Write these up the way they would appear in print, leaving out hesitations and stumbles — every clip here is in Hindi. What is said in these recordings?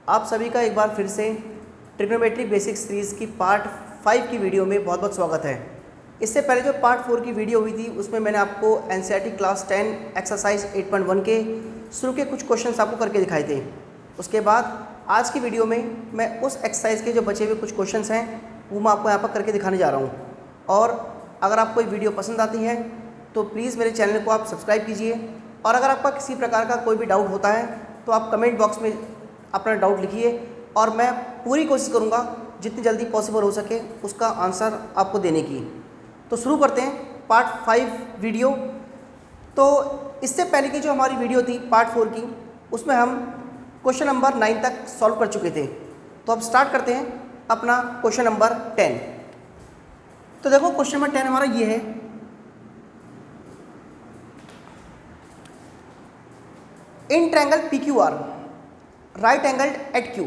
आप सभी का एक बार फिर से ट्रिग्नोमेट्री बेसिक सीरीज़ की पार्ट 5 की वीडियो में बहुत बहुत स्वागत है। इससे पहले जो पार्ट 4 की वीडियो हुई थी उसमें मैंने आपको एनसीईआरटी क्लास 10 एक्सरसाइज 8.1 के शुरू के कुछ क्वेश्चंस आपको करके दिखाए थे। उसके बाद आज की वीडियो में मैं उस एक्सरसाइज के जो बचे हुए कुछ क्वेश्चंस हैं वो मैं आपको यहाँ पर करके दिखाने जा रहा हूँ। और अगर आपको ये वीडियो पसंद आती है तो प्लीज़ मेरे चैनल को आप सब्सक्राइब कीजिए, और अगर आपका किसी प्रकार का कोई भी डाउट होता है तो आप कमेंट बॉक्स में अपना डाउट लिखिए और मैं पूरी कोशिश करूँगा जितनी जल्दी पॉसिबल हो सके उसका आंसर आपको देने की। तो शुरू करते हैं पार्ट 5 वीडियो। तो इससे पहले की जो हमारी वीडियो थी पार्ट 4 की, उसमें हम क्वेश्चन नंबर 9 तक सॉल्व कर चुके थे। तो अब स्टार्ट करते हैं अपना क्वेश्चन नंबर 10। तो देखो क्वेश्चन नंबर 10 हमारा ये है, in triangle P Q R right angled at Q.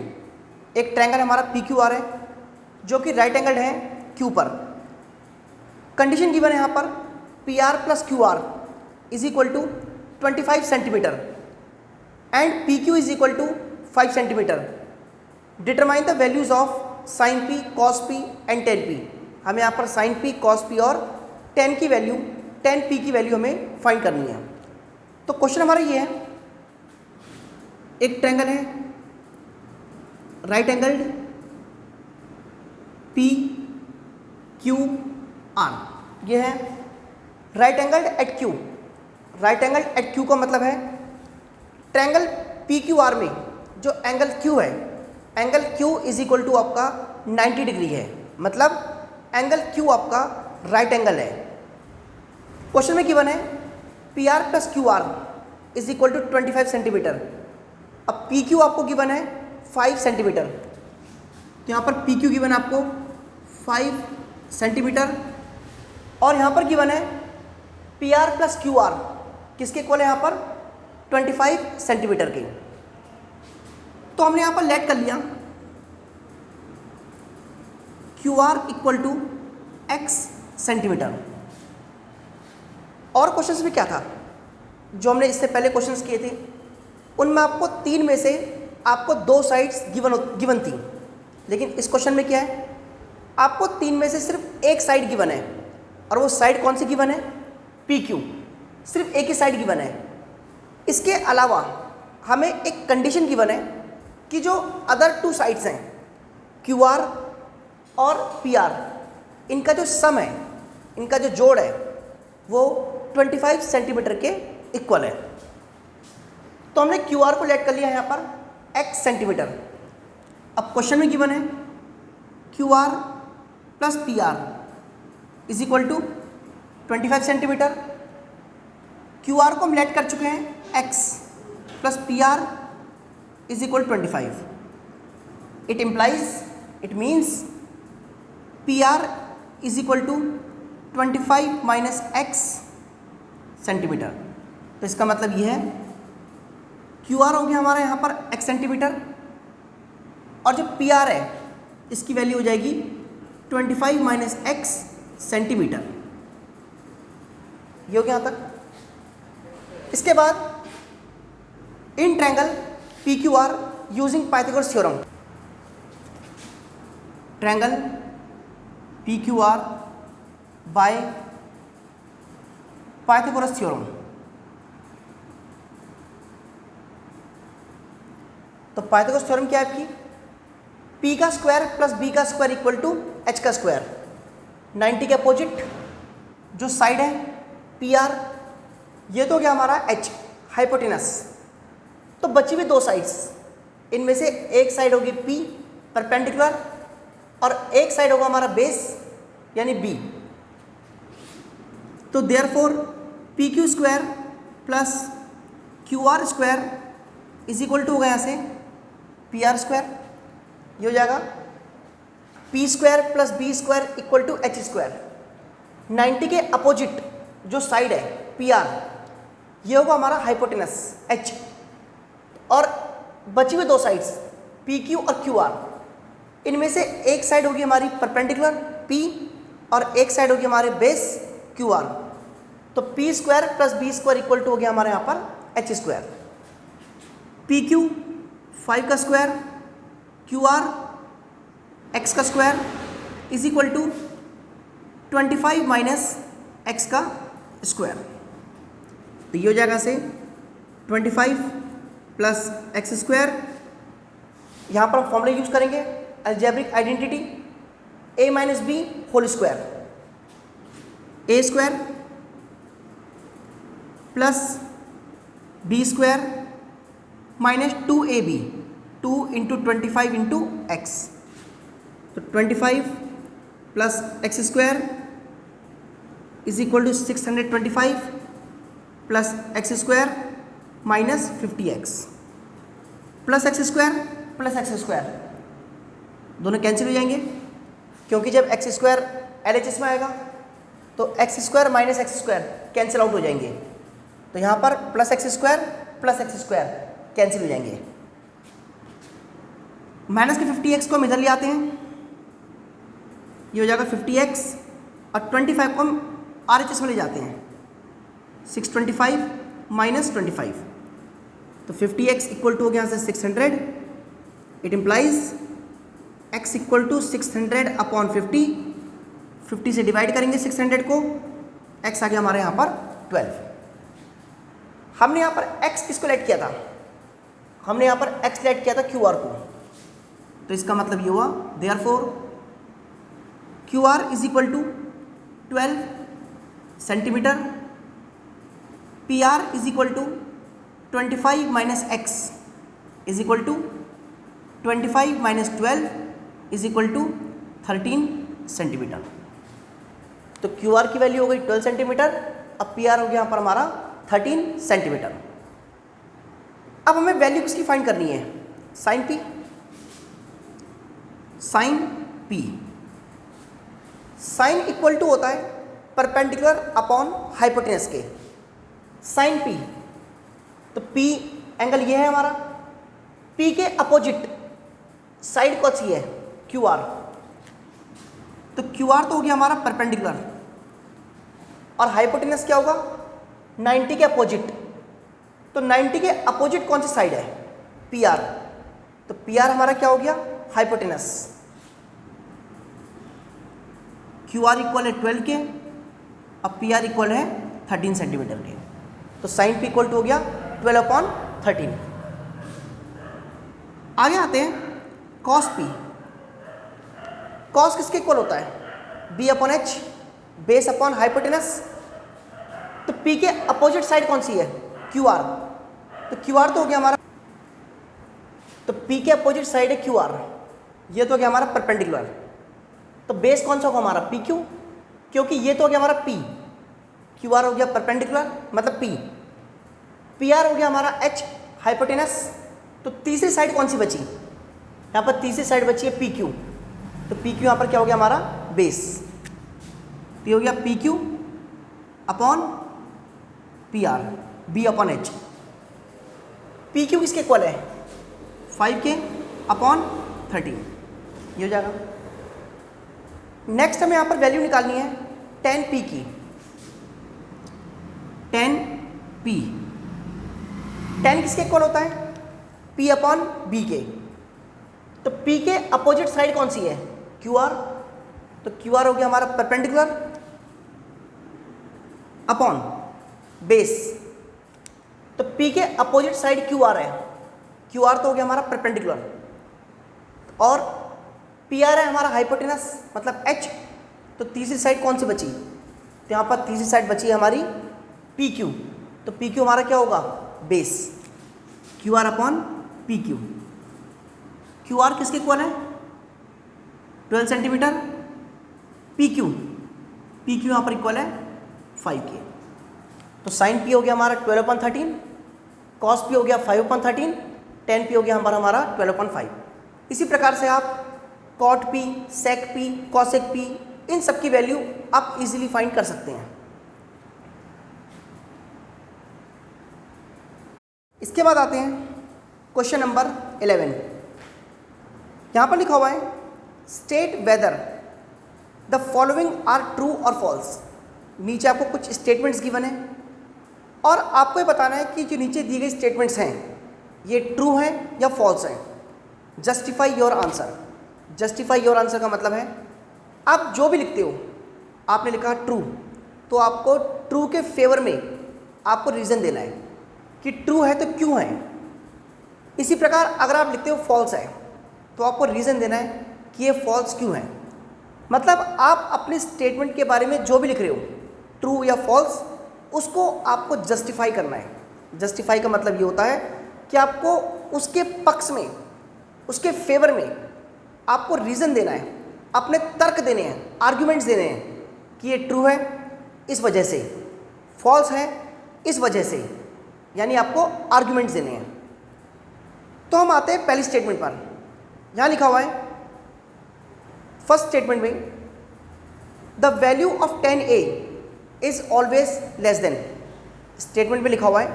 एक ट्रायंगल हमारा पी क्यू आर है जो कि राइट एंगल्ड है क्यू पर। कंडीशन गिवन है यहाँ पर P R plus Q R is equal to 25 centimetre and P Q is equal to 5 centimetre. Determine the values of sine P, cos P and tan P. हमें यहाँ पर साइन पी, कॉस पी और टेन की वैल्यू, टेन पी की वैल्यू हमें फाइंड करनी है। तो क्वेश्चन हमारा ये है, एक ट्रायंगल है right angled P Q R, ये है right angled at Q. Right angled at Q का मतलब है ट्रायंगल पी क्यू आर में जो एंगल क्यू है, angle Q is equal to आपका 90 डिग्री है, मतलब एंगल क्यू आपका राइट एंगल है। क्वेश्चन में गिवन है P R plus Q R is equal to 25 centimetre. अब पी क्यू आपको गिवन है 5 सेंटीमीटर, तो यहाँ पर पी क्यू गिवन आपको 5 सेंटीमीटर, और यहाँ पर गिवन है P R plus Q are किसके इक्वल है यहाँ पर 25 सेंटीमीटर के। तो हमने यहाँ पर लेट कर लिया Q R equal to x centimetre. और क्वेश्चंस में क्या था जो हमने इससे पहले क्वेश्चंस किए थे, उनमें आपको 3 में से आपको 2 साइड्स गिवन थी, लेकिन इस क्वेश्चन में क्या है, आपको 3 में से सिर्फ एक साइड गिवन है, और वो साइड कौन सी गिवन है, पी क्यू, सिर्फ एक ही साइड गिवन है। इसके अलावा हमें एक कंडीशन गिवन है कि जो अदर 2 साइड्स हैं क्यू आर और पी आर, इनका जो सम है, इनका जो जोड़ है वो 25 सेंटीमीटर के इक्वल है। तो हमने क्यू आर को लेट कर लिया यहाँ पर x सेंटीमीटर। अब क्वेश्चन में गिवन है Q R plus P R is equal to 25 centimetre. Q R को हम लेट कर चुके हैं x प्लस पी आर इज इक्वल 25। It means P are is equal to 25 minus x centimetre. तो इसका मतलब ये है क्यू आर हो गया हमारा यहाँ पर x सेंटीमीटर, और जो पी आर है इसकी वैल्यू हो जाएगी 25 माइनस x सेंटीमीटर। ये हो गया यहाँ तक। इसके बाद इन triangle P Q R using Pythagoras theorem. Triangle P Q R bye Pythagoras theorem. तो पाइथागोरस थ्योरम क्या है आपकी, p का स्क्वायर प्लस b का स्क्वायर इक्वल टू h का स्क्वायर। 90 के अपोजिट जो साइड है पी आर, ये तो क्या हमारा h हाइपोटेनस। तो बची हुई 2 साइड्स, इनमें से एक साइड होगी p परपेंडिकुलर और एक साइड होगा हमारा बेस यानी b। तो therefore P Q square plus Q R square is equal to होगा यहाँ से पी आर स्क्वायर, ये हो जाएगा P square plus B square equal to H square. 90 के अपोजिट जो साइड है पी आर, ये होगा हमारा हाइपोटेनस एच, और बची हुई 2 साइड्स पी क्यू और क्यू आर, इनमें से एक साइड होगी हमारी परपेंडिकुलर पी और एक साइड होगी हमारे बेस क्यू आर। तो P square plus B square equal to हो गया हमारे यहाँ पर एच स्क्वायर। पी क्यू 5 का स्क्वायर क्यू आर एक्स का square is equal to 25 minus x का स्क्वायर। तो ये हो जाएगा से 25 प्लस एक्स स्क्वायर। यहाँ पर हम फॉर्मूला यूज करेंगे algebraic identity a minus B whole square, A square plus B square minus 2ab, 2 into 25 into x. तो 25 plus x square is equal to 625 plus x square minus 50x plus x square दोनों कैंसिल हो जाएंगे, क्योंकि जब एक्स स्क्वायर LHS में आएगा तो x square minus x square cancel out हो जाएंगे। तो यहाँ पर प्लस एक्स स्क्वायर कैंसिल हो जाएंगे। माइनस के 50x को हम इधर ले आते हैं, ये हो जाएगा 50x और 25 को हम RHS में ले जाते हैं, 625 माइनस 25। तो 50x इक्वल टू हो गया यहाँ से 600। It implies x equal to 600 upon 50 से डिवाइड करेंगे 600 को, x आ गया हमारे यहाँ पर 12। हमने यहाँ पर x किसको लेट किया था? हमने यहाँ पर x लेट किया था QR को। तो इसका मतलब ये हुआ therefore QR is equal to 12 centimetre, PR is equal to 25 minus x is equal to 25 minus 12 is equal to 13 centimetre. तो QR की वैल्यू हो गई 12 सेंटीमीटर, अब PR हो गया यहाँ पर हमारा 13 सेंटीमीटर। अब हमें वैल्यू किसकी फाइंड करनी है? Sine P। Sine equal to होता है परपेंडिकुलर अपॉन हाइपोटेनस के। साइन P, तो P एंगल ये है हमारा, P के अपोजिट साइड कौन सी है? QR। तो QR तो हो गया हमारा परपेंडिकुलर, और हाइपोटेनस क्या होगा? 90 के अपोजिट। तो 90 के अपोजिट कौन सी साइड है? PR। तो PR हमारा क्या हो गया? हाइपोटेनस। QR इक्वल है 12 के, अब PR इक्वल है 13 सेंटीमीटर के। तो साइन P इक्वल टू हो गया 12 अपॉन 13। आगे आते हैं कॉस P। कॉस किसके इक्वल होता है? B upon H, base upon hypotenuse. तो P के अपोजिट साइड कौन सी है? QR। तो QR तो हो गया हमारा, तो P के अपोजिट साइड है QR, ये तो हो गया हमारा परपेंडिकुलर। तो बेस कौन सा होगा हमारा? PQ, क्योंकि ये तो हो गया हमारा P, QR हो गया परपेंडिकुलर मतलब P, PR हो गया हमारा H हाइपोटेनस। तो तीसरी साइड कौन सी बची? यहाँ पर तीसरी साइड बची है PQ। तो PQ यहाँ पर क्या हो गया हमारा? बेस। तो ये हो गया PQ upon PR, B upon H। PQ किसके इक्वल है? 5 के अपॉन 13, ये हो जाएगा। नेक्स्ट हमें यहाँ पर वैल्यू निकालनी है tan P की। tan P, tan किसके इक्वल होता है? P अपॉन B के। तो P के अपोजिट साइड कौन सी है? QR। तो QR हो गया हमारा परपेंडिकुलर अपॉन बेस। तो P के अपोजिट साइड QR है, QR तो हो गया हमारा परपेंडिकुलर, और PR है हमारा हाइपोटेनस मतलब H। तो तीसरी साइड कौन सी बची? तो यहाँ पर तीसरी साइड बची है हमारी PQ। तो PQ हमारा क्या होगा? Base, QR upon PQ। QR किसके इक्वल है? 12 सेंटीमीटर। PQ यहाँ पर इक्वल है 5 के। तो साइन P हो गया हमारा 12/13, कॉस P हो गया 5/13, tan P हो गया हमारा 12/5। इसी प्रकार से आप कॉट P, सेक P, कॉसेक P, इन सब की वैल्यू आप इजीली फाइंड कर सकते हैं। इसके बाद आते हैं क्वेश्चन नंबर 11। यहाँ पर लिखा हुआ है state whether the following are true और फॉल्स। नीचे आपको कुछ स्टेटमेंट्स गिवन है और आपको ये बताना है कि जो नीचे दी गई स्टेटमेंट्स हैं ये ट्रू हैं या फॉल्स हैं। Justify your answer. Justify your answer का मतलब है आप जो भी लिखते हो, आपने लिखा ट्रू, तो आपको ट्रू के फेवर में आपको रीज़न देना है कि ट्रू है तो क्यों है। इसी प्रकार अगर आप लिखते हो फॉल्स है तो आपको रीज़न देना है कि ये फॉल्स क्यों है। मतलब आप अपने स्टेटमेंट के बारे में जो भी लिख रहे हो, ट्रू या फॉल्स, उसको आपको जस्टिफाई करना है। जस्टिफाई का मतलब ये होता है कि आपको उसके पक्ष में, उसके फेवर में आपको रीज़न देना है, अपने तर्क देने हैं, आर्ग्यूमेंट्स देने हैं कि ये ट्रू है इस वजह से, फॉल्स है इस वजह से, यानी आपको आर्ग्यूमेंट्स देने हैं। तो हम आते हैं पहली स्टेटमेंट पर। यहाँ लिखा हुआ है फर्स्ट स्टेटमेंट में, the value of 10a is always less than. Statement में लिखा हुआ है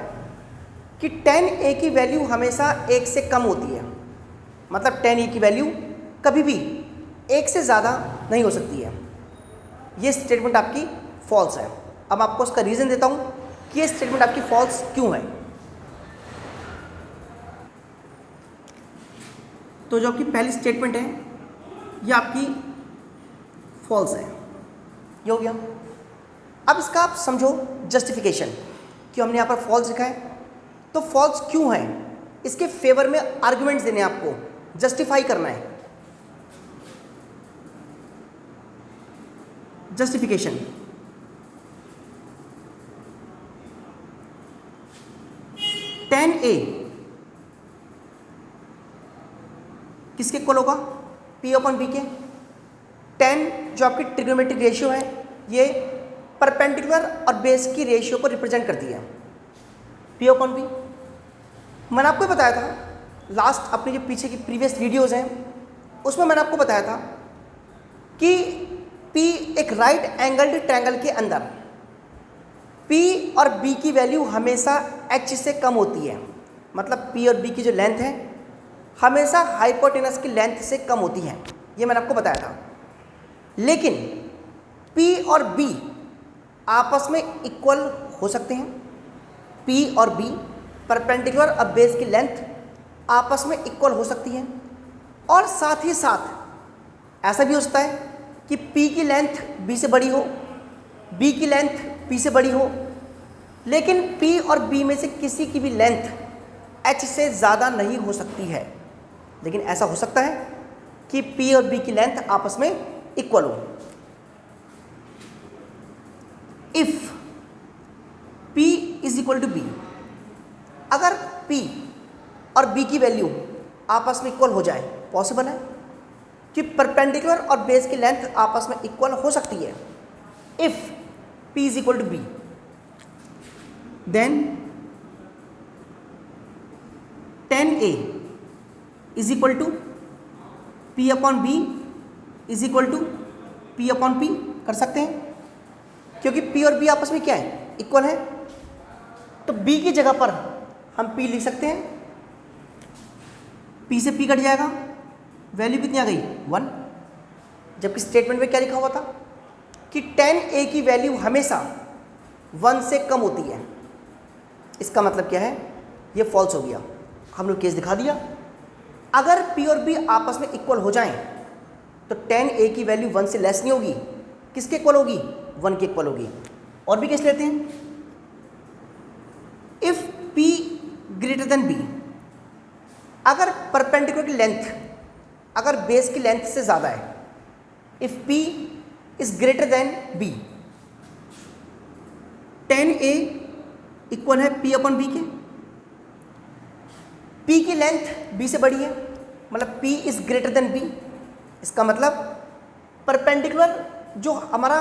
कि 10a की वैल्यू हमेशा 1 से कम होती है। मतलब 10a की वैल्यू कभी भी 1 से ज़्यादा नहीं हो सकती है। ये स्टेटमेंट आपकी फॉल्स है। अब आपको उसका रीज़न देता हूँ कि ये स्टेटमेंट आपकी फॉल्स क्यों है। तो जो आपकी पहली स्टेटमेंट है ये आपकी फॉल्स है, ये हो गया। अब इसका आप समझो जस्टिफिकेशन, कि हमने यहाँ पर फॉल्स लिखा है तो फॉल्स क्यों है, इसके फेवर में आर्गुमेंट्स देने हैं, आपको जस्टिफाई करना है। जस्टिफिकेशन, टेन ए किसके इक्वल होगा, P अपॉन B के। 10 जो आपकी ट्रिग्नोमेट्रिक रेशियो है ये परपेंडिकुलर और बेस की रेशियो को रिप्रेजेंट करती है, P अपॉन B। मैंने आपको बताया था लास्ट, अपने जो पीछे की प्रीवियस वीडियोस हैं उसमें मैंने आपको बताया था कि P एक राइट एंगल्ड ट्रायंगल के अंदर P और B की वैल्यू हमेशा H से कम होती है। मतलब P और B की जो लेंथ है हमेशा हाइपोटेनस की लेंथ से कम होती है, ये मैंने आपको बताया था। लेकिन P और B आपस में इक्वल हो सकते हैं। P और B परपेंडिकुलर और बेस की लेंथ आपस में इक्वल हो सकती है। और साथ ही साथ ऐसा भी हो सकता है कि P की लेंथ B से बड़ी हो, B की लेंथ P से बड़ी हो, लेकिन P और B में से किसी की भी लेंथ H से ज़्यादा नहीं हो सकती है। लेकिन ऐसा हो सकता है कि P और B की लेंथ आपस में इक्वल हो। If P is equal to B, अगर P और B की वैल्यू आपस में इक्वल हो जाए, पॉसिबल है कि परपेंडिकुलर और बेस की लेंथ आपस में इक्वल हो सकती है। If P is equal to B, then 10a is equal to P upon B is equal to P upon P कर सकते हैं, क्योंकि P और B आपस में क्या है, इक्वल है। तो B की जगह पर हम P लिख सकते हैं, P से P कट जाएगा, वैल्यू कितनी आ गई 1। जबकि स्टेटमेंट में क्या लिखा हुआ था कि 10a की वैल्यू हमेशा 1 से कम होती है। इसका मतलब क्या है, ये फॉल्स हो गया। हम लोग केस दिखा दिया। अगर P और B आपस में इक्वल हो जाएं तो 10a की वैल्यू 1 से लेस नहीं होगी, किसके इक्वल होगी, 1 के इक्वल होगी। और भी केस लेते हैं, if P greater than B, अगर परपेंडिकुलर की लेंथ अगर बेस की लेंथ से ज़्यादा है, if P is greater than B, 10a equal है P अपॉन B के। P की लेंथ B से बड़ी है, मतलब P is greater than B। इसका मतलब परपेंडिकुलर जो हमारा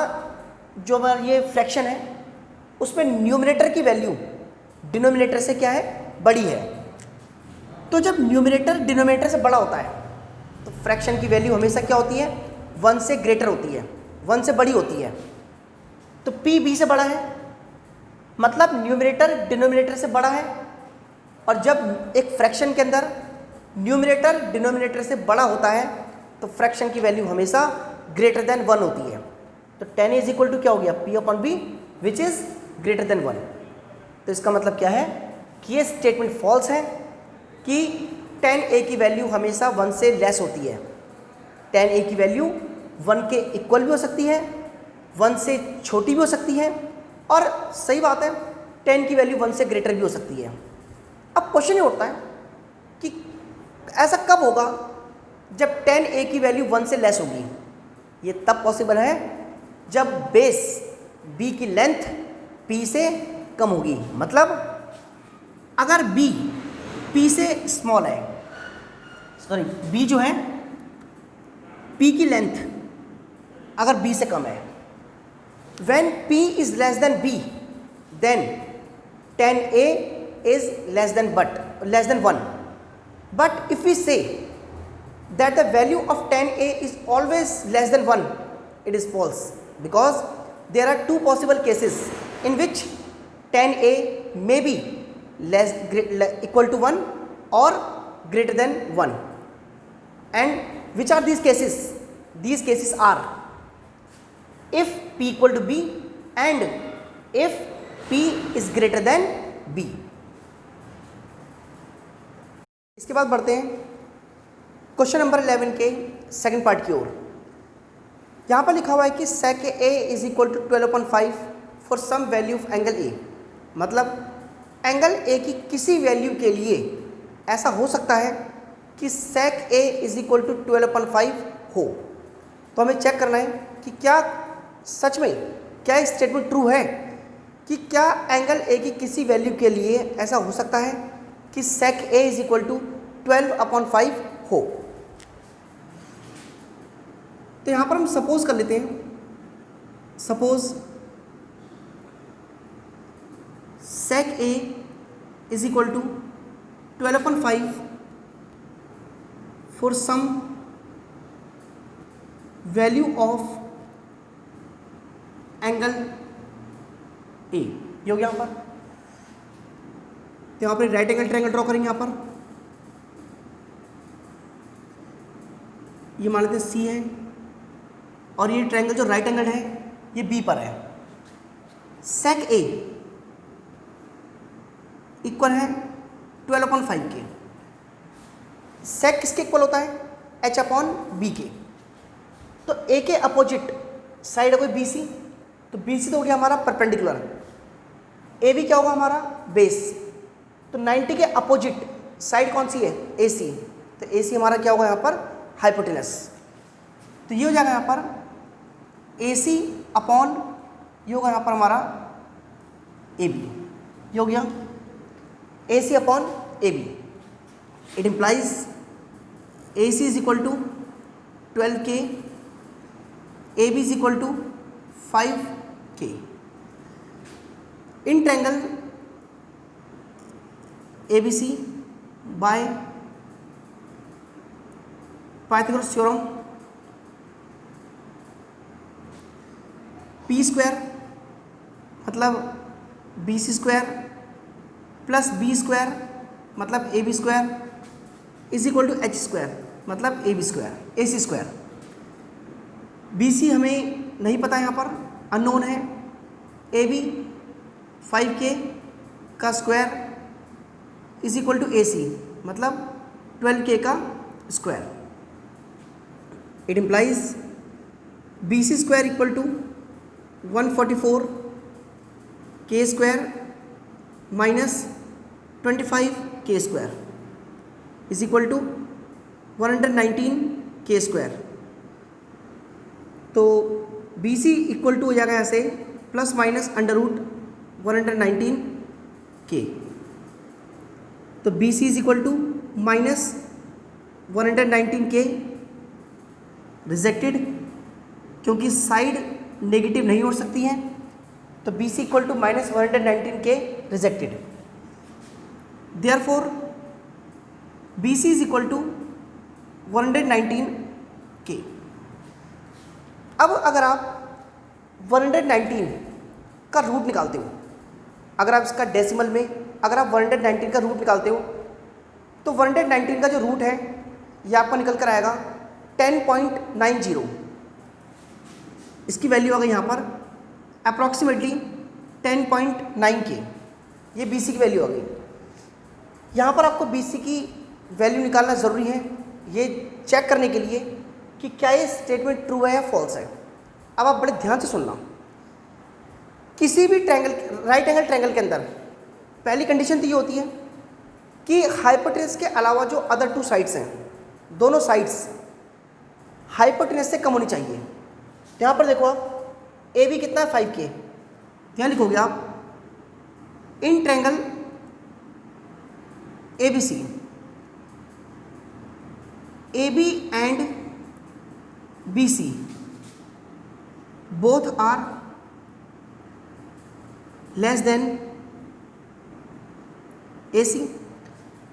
ये फ्रैक्शन है उसमें न्यूमरेटर की वैल्यू डिनोमिनेटर से क्या है, बड़ी है। तो जब न्यूमरेटर डिनोमिनेटर से बड़ा होता है तो फ्रैक्शन की वैल्यू हमेशा क्या होती है, 1 से ग्रेटर होती है, 1 से बड़ी होती है। तो P B से बड़ा है, मतलब न्यूमरेटर डिनोमिनेटर से बड़ा है। और जब एक फ्रैक्शन के अंदर न्यूमरेटर डिनोमिनेटर से बड़ा होता है तो फ्रैक्शन की वैल्यू हमेशा ग्रेटर देन 1 होती है। तो 10 इज इक्वल टू क्या हो गया, P upon B which is greater then 1। तो इसका मतलब क्या है कि ये स्टेटमेंट फॉल्स है कि 10a की वैल्यू हमेशा 1 से लेस होती है। 10a की वैल्यू 1 के इक्वल भी हो सकती है, 1 से छोटी भी हो सकती है, और सही बात है 10 की वैल्यू 1 से ग्रेटर भी हो सकती है। अब क्वेश्चन ये उठता है कि ऐसा कब होगा जब 10a की वैल्यू 1 से लेस होगी। ये तब पॉसिबल है जब बेस b की लेंथ p से कम होगी। मतलब अगर b p से स्मॉल है, सॉरी b जो है p की लेंथ अगर b से कम है, when p is less than b then 10a is less than 1. But if we say that the value of 10a is always less than 1, it is false, because there are two possible cases in which 10a may be equal to 1 or greater than 1. And which are these cases? These cases are if p equal to b and if p is greater than b. इसके बाद बढ़ते हैं क्वेश्चन नंबर 11 के सेकंड पार्ट की ओर। यहाँ पर लिखा हुआ है कि sec a is equal to 12/5 for some value of angle a। मतलब एंगल a की किसी वैल्यू के लिए ऐसा हो सकता है कि sec a is equal to 12/5 हो। तो हमें चेक करना है कि क्या सच में क्या स्टेटमेंट ट्रू है कि क्या एंगल a की किसी वैल्यू के लिए ऐसा हो सकता है कि sec a is equal to 12/5 हो। तो यहाँ पर हम सपोज कर लेते हैं, suppose sec a is equal to 12/5 for some value of angle a। ये हो गया यहाँ पर। तो यहाँ पर राइट एंगल ट्रायंगल ड्रॉ करेंगे। यहाँ पर ये मान लेते हैं C है और ये ट्रायंगल जो राइट एंगल है ये B पर है। sec A इक्वल है 12/5 के। sec किसके इक्वल होता है? h/b के। तो A के अपोजिट साइड है कोई BC, तो BC तो हो गया हमारा परपेंडिकुलर, AB क्या होगा हमारा? बेस। तो 90 के अपोजिट साइड कौन सी है? AC। तो AC हमारा क्या होगा यहाँ पर? हाइपोटेनस। तो ये हो जाएगा यहाँ पर AC अपॉन ये होगा यहाँ पर हमारा AB। ये हो गया AC upon AB। It implies AC is equal to 12K, AB is equal to 5K। In triangle ABC by Pythagoras theorem P square मतलब BC square plus B square मतलब AB square is equal to H square मतलब AB square AC square. BC हमें नहीं पता, यहाँ पर अननोन है। AB 5K का square is equal to AC मतलब 12K का square. It implies BC square equal to 144K square minus 25K square is equal to 119K square. तो BC इक्वल टू हो जाएगा ऐसे plus minus under root 119K। तो BC is equal to minus 119K rejected, क्योंकि साइड नेगेटिव नहीं हो सकती है। तो BC equal to minus 119K rejected. Therefore BC is equal to 119K। अब अगर आप 119 का रूट निकालते हो, अगर आप इसका डेसिमल में अगर आप 119 का रूट निकालते हो तो 119 का जो रूट है ये आपको निकल कर आएगा 10.90। इसकी वैल्यू आ गई यहाँ पर अप्रॉक्सीमेटली 10.9K। ये BC की वैल्यू आ गई। यहाँ पर आपको BC की वैल्यू निकालना ज़रूरी है ये चेक करने के लिए कि क्या ये स्टेटमेंट ट्रू है या फॉल्स है। अब आप बड़े ध्यान से सुनना, किसी भी ट्रायंगल, राइट एंगल ट्रायंगल के अंदर पहली कंडीशन तो ये होती है कि हाइपोटेनस के अलावा जो अदर टू साइड्स हैं, दोनों साइड्स हाइपोटेनस से कम होनी चाहिए। यहाँ पर देखो आप, ए बी कितना है 5K, यहाँ लिखोगे आप in triangle A B C, A B and B C both are less than A C,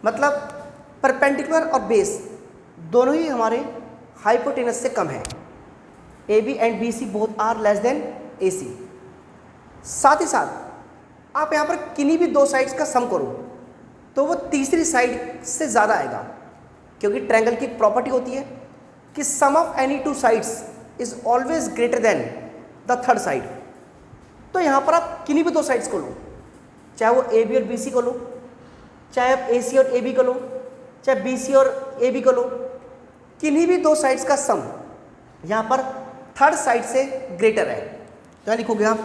मतलब परपेंडिकुलर और बेस दोनों ही हमारे हाइपोटेनस से कम है। A B and B C both are less than A C. साथ ही साथ आप यहाँ पर किन्हीं भी दो साइड्स का सम करो तो वो तीसरी साइड से ज़्यादा आएगा, क्योंकि ट्रायंगल की प्रॉपर्टी होती है कि sum of any two sides is always greater than the third side. तो यहाँ पर आप किन्हीं भी दो साइड्स को लो, चाहे वो ए बी और बी सी को लो, चाहे आप ए सी और ए बी को लो, चाहे बी सी और ए बी को लो, किन्हीं भी दो साइड्स का सम यहाँ पर थर्ड साइड से ग्रेटर है। क्या लिखोगे आप,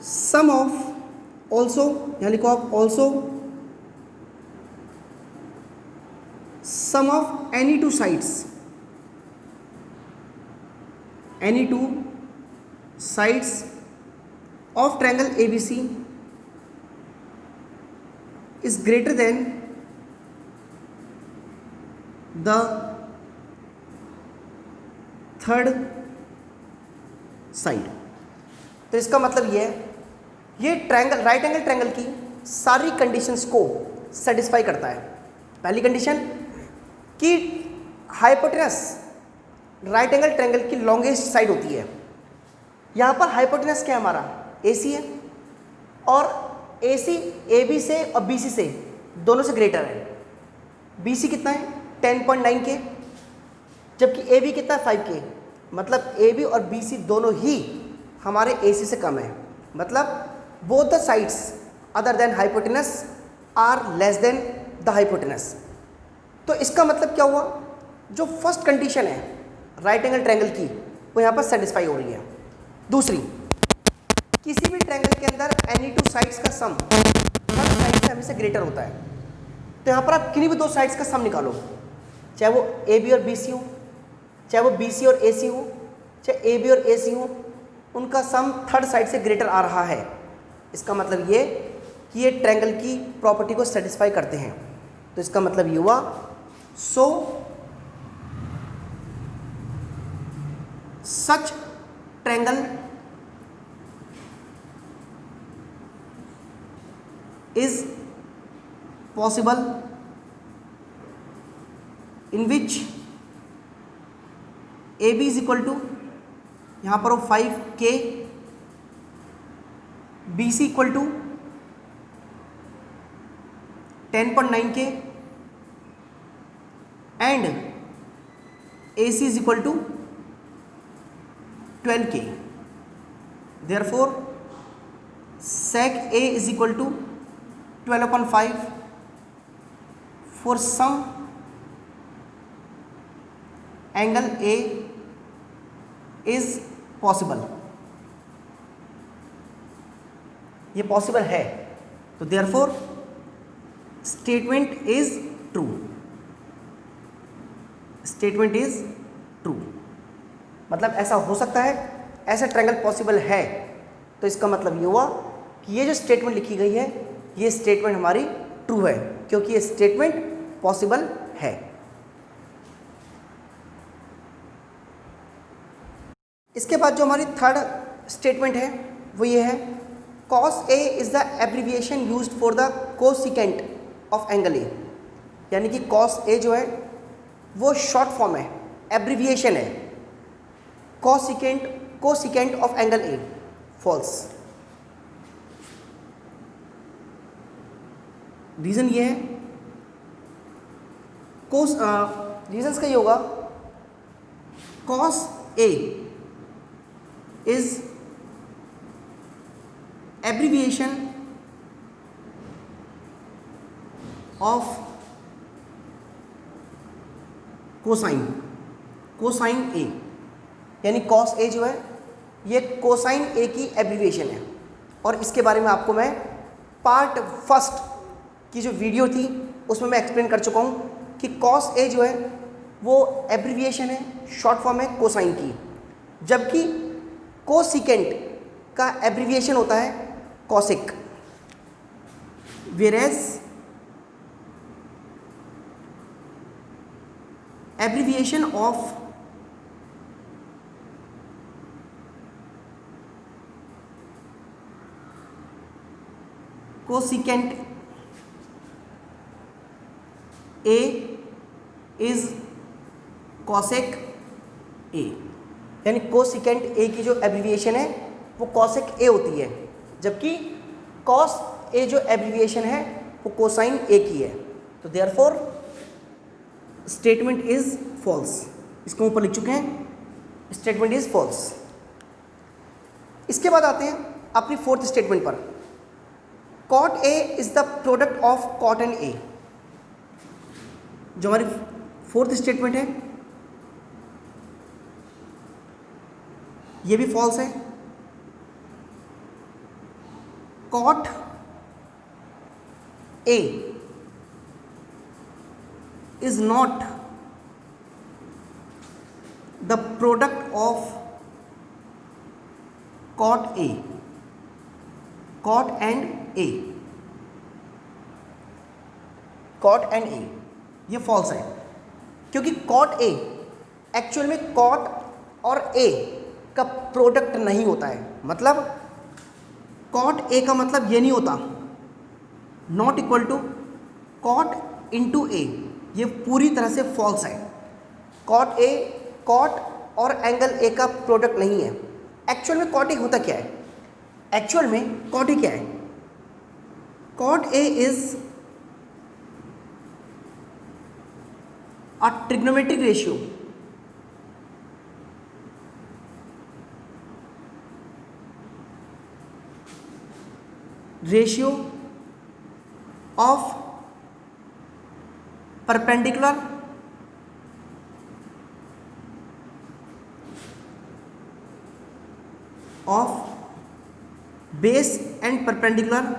सम ऑफ ऑल्सो, यहाँ लिखो आप also sum of any two sides, any two sides of triangle ABC is greater than the third side. तो इसका मतलब ये है, ये ट्रायंगल, राइट एंगल ट्रायंगल की सारी कंडीशंस को सेटिस्फाई करता है। पहली कंडीशन कि हाइपोटेनस राइट एंगल ट्रायंगल की लॉन्गेस्ट साइड होती है। यहाँ पर हाइपोटेनस क्या है हमारा, AC है, और AC AB से और BC से दोनों से ग्रेटर है। BC कितना है 10.9K, जबकि AB कितना है 5K, मतलब AB और BC दोनों ही हमारे AC से कम है। मतलब both the sides other than hypotenuse are less than the hypotenuse. तो इसका मतलब क्या हुआ, जो फर्स्ट कंडीशन है राइट एंगल ट्रायंगल की वो यहाँ पर सेटिस्फाई हो रही है। दूसरी, किसी भी ट्रायंगल के अंदर एनी टू साइड्स का सम थर्ड साइड से हमेशा ग्रेटर होता है। तो यहाँ पर आप किन्हीं भी दो साइड्स का सम निकालो, चाहे वो AB और BC हो, चाहे वो BC और AC हो, चाहे AB और AC हो, उनका सम थर्ड साइड से ग्रेटर आ रहा है। इसका मतलब ये कि ये ट्रायंगल की प्रॉपर्टी को सेटिस्फाई करते हैं। तो इसका मतलब ये हुआ, सो सच triangle is possible in which AB is equal to, यहाँ पर हो 5K, BC equal to 10.9K and AC is equal to 12K. Therefore sec A is equal to 12/5 for some angle A is possible. ये पॉसिबल है, तो therefore statement is true. Statement is true मतलब ऐसा हो सकता है, ऐसा ट्रायंगल पॉसिबल है। तो इसका मतलब ये हुआ कि ये जो स्टेटमेंट लिखी गई है ये स्टेटमेंट हमारी ट्रू है, क्योंकि ये स्टेटमेंट पॉसिबल है। इसके बाद जो हमारी थर्ड स्टेटमेंट है वो ये है, cos A is the abbreviation used for the cosecant of angle A। यानी कि cos A जो है वो शॉर्ट फॉर्म है, एब्रीविएशन है, cosecant of angle A। False. Reason ये है, रीजन्स का ये होगा, cos A is abbreviation of cosine, cosine A, यानी कॉस ए जो है ये कोसाइन ए की एब्रीविएशन है। और इसके बारे में आपको मैं पार्ट फर्स्ट की जो वीडियो थी उसमें मैं एक्सप्लेन कर चुका हूँ कि कॉस ए जो है वो एब्रीविएशन है, शॉर्ट फॉर्म है कोसाइन की, जबकि कोसिकेंट का एब्रीविएशन होता है cosec. वेरेज abbreviation of cosecant A is cosec ए, यानी कोसिकेंट ए की जो एब्रीविएशन है वो कॉसेक ए होती है, जबकि कॉस ए जो एब्रीविएशन है वो कोसाइन ए की है। तो देयरफॉर स्टेटमेंट इज फॉल्स। इसको ऊपर लिख चुके हैं, स्टेटमेंट इज फॉल्स। इसके बाद आते हैं अपनी फोर्थ स्टेटमेंट पर। Cot A is the product of cot and A, जो हमारी फोर्थ स्टेटमेंट है ये भी फॉल्स है। Cot A is not the product of cot A, cot and A, cot and A ये फॉल्स है, क्योंकि कॉट ए एक्चुअल में कॉट और ए का प्रोडक्ट नहीं होता है। मतलब कॉट ए का मतलब ये नहीं होता not equal to cot into A, ये पूरी तरह से फॉल्स है। कॉट ए कॉट और एंगल ए का प्रोडक्ट नहीं है। एक्चुअल में कॉट ए होता क्या है? एक्चुअल में कॉट ए क्या है? Cot A is a trigonometric ratio of perpendicular of base and perpendicular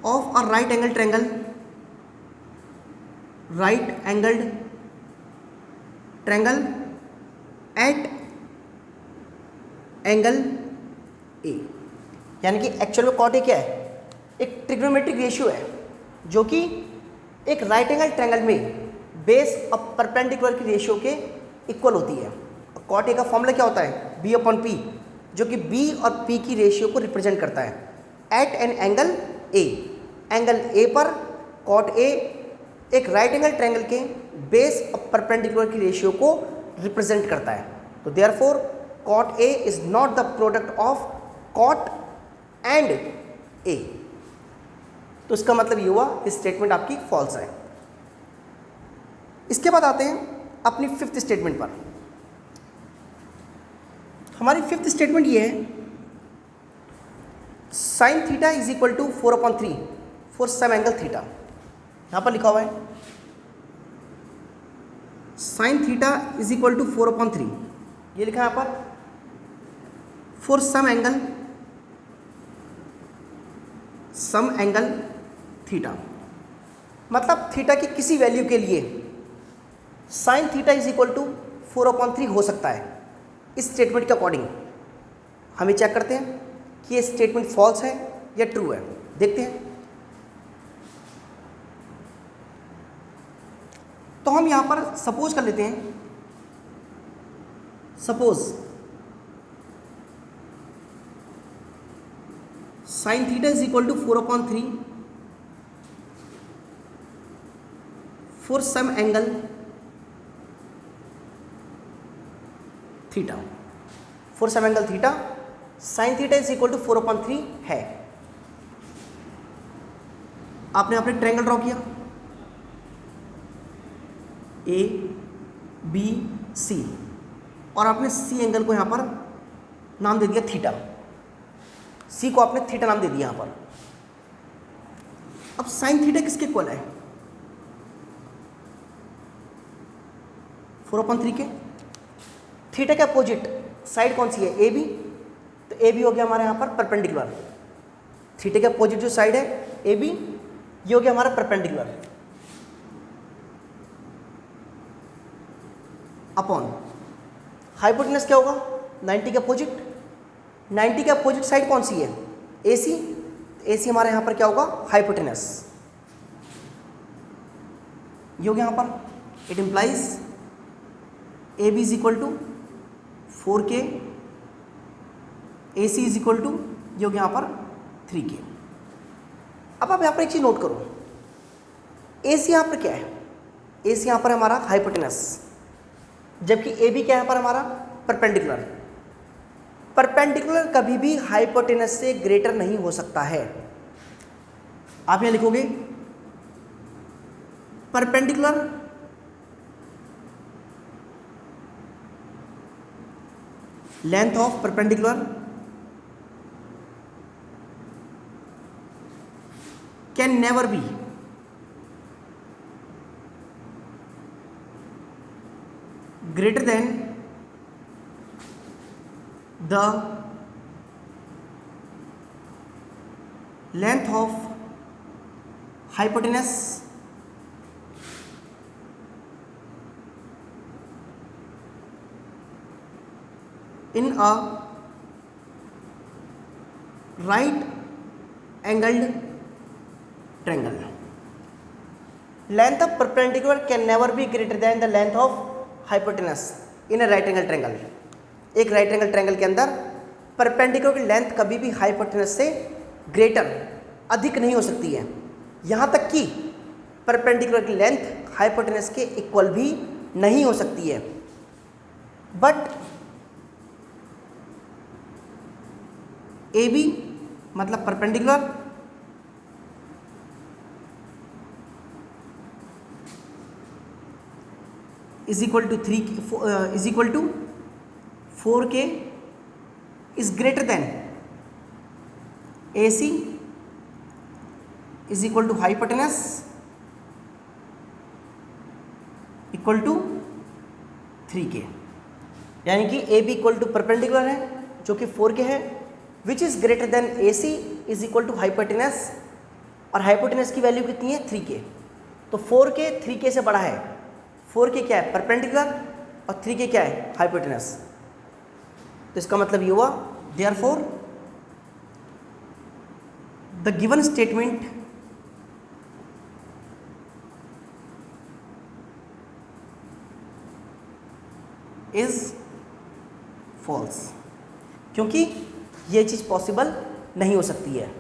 of a right angled triangle, right angled triangle at angle A। यानी कि एक्चुअल में कॉट ए क्या है? एक ट्रिग्नोमेट्रिक रेशियो है जो कि एक राइट एंगल ट्रायंगल में बेस और परपेंडिकुलर की रेशियो के इक्वल होती है। कॉट ए का फॉर्मूला क्या होता है? बी अपॉन पी, जो कि बी और पी की रेशियो को रिप्रेजेंट करता है at an angle A. Angle A पर कॉट ए एक राइट एंगल ट्रायंगल के बेस और परपेंडिकुलर की रेशियो को रिप्रेजेंट करता है। तो therefore cot A is not the product of cot and A. तो इसका मतलब ये हुआ इस स्टेटमेंट आपकी फॉल्स है। इसके बाद आते हैं अपनी फिफ्थ स्टेटमेंट पर। हमारी फिफ्थ स्टेटमेंट ये है sine theta is equal to 4/3 for some angle theta. यहाँ पर लिखा हुआ है sine theta is equal to 4/3, ये लिखा है यहाँ पर फॉर सम एंगल थीटा। मतलब थीटा की किसी वैल्यू के लिए sine theta is equal to 4/3 हो सकता है। इस स्टेटमेंट के अकॉर्डिंग हमें चेक करते हैं कि ये स्टेटमेंट फॉल्स है या ट्रू है। देखते हैं। तो हम यहां पर सपोज कर लेते हैं, suppose sine theta is equal to 4/3 for some angle theta. For some angle theta sine theta is equal to 4/3 है। आपने अपने ट्रायंगल ड्रॉ किया ए बी सी और आपने सी एंगल को यहां पर नाम दे दिया थीटा। सी को आपने थीटा नाम दे दिया यहाँ पर। अब साइन थीटा किसके इक्वल है? 4/3 के। थीटा के अपोजिट साइड कौन सी है? A B. तो ए बी हो गया हमारे यहाँ पर परपेंडिकुलर। थीटा के अपोजिट जो साइड है ए बी, ये हो गया हमारा परपेंडिकुलर अपॉन हाइपोटेनस क्या होगा? 90 के अपोजिट। 90 के अपोजिट साइड कौन सी है? ए सी। ए सी हमारे यहाँ पर क्या होगा? हाइपोटेनस। ये हो गया यहाँ पर। It implies A B is equal to 4K, A C is equal to, ये हो गया यहाँ पर 3K। अब आप यहाँ पर एक चीज़ नोट करो, ए सी यहाँ पर क्या है? ए सी यहाँ पर हमारा हाइपोटेनस, जबकि ए बी क्या है यहाँ पर हमारा? परपेंडिकुलर। परपेंडिकुलर कभी भी हाइपोटेनस से ग्रेटर नहीं हो सकता है। आप यहाँ लिखोगे perpendicular length of perpendicular can never be greater than the length of hypotenuse in a right angled triangle. Length of perpendicular can never be greater than the length of hypotenuse in a right angle triangle. एक राइट एंगल ट्रायंगल के अंदर परपेंडिकुलर की लेंथ कभी भी हाइपोटेनस से ग्रेटर, अधिक नहीं हो सकती है। यहाँ तक कि परपेंडिकुलर की लेंथ हाइपोटेनस के इक्वल भी नहीं हो सकती है। बट ए बी मतलब perpendicular is equal to 4K is greater than AC is equal to hypotenuse equal to 3K। यानी कि AB इक्वल टू परपेंडिकुलर है जो कि 4K है, which is greater than AC is equal to hypotenuse, और हाइपोटेनस की वैल्यू कितनी है? 3K। तो 4K 3K से बड़ा है। 4K क्या है? परपेंडिकुलर, और 3K क्या है? हाइपोटेनस। तो इसका मतलब ये हुआ therefore the given statement is false, क्योंकि ये चीज़ पॉसिबल नहीं हो सकती है।